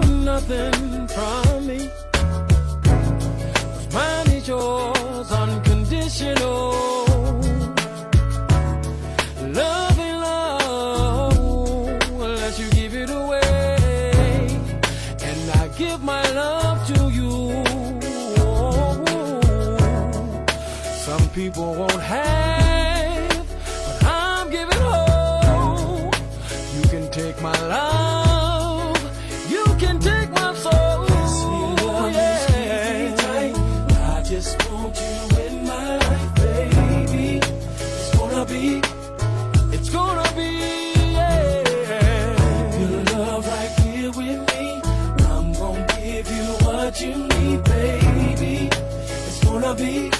for nothing from me. 'Cause mine is yours, unconditional. Love ain't love unless you give it away. And I give my love to you. Some people won't have, but I'm giving hope. You can take my love, you can take my soul. Yeah. Tight. I just want you in my life, baby. It's gonna be, yeah. Your love right here with me. I'm gonna give you what you need, baby. It's gonna be,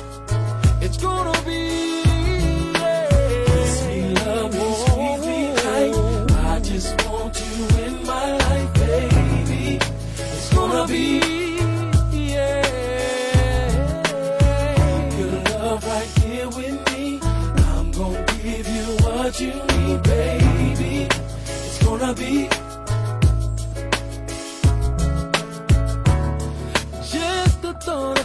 yeah. Sweet love, sweet me tight. I just want you in my life, baby. It's gonna be, yeah. Your love right here with me. I'm gonna give you what you need, baby. It's gonna be just the thought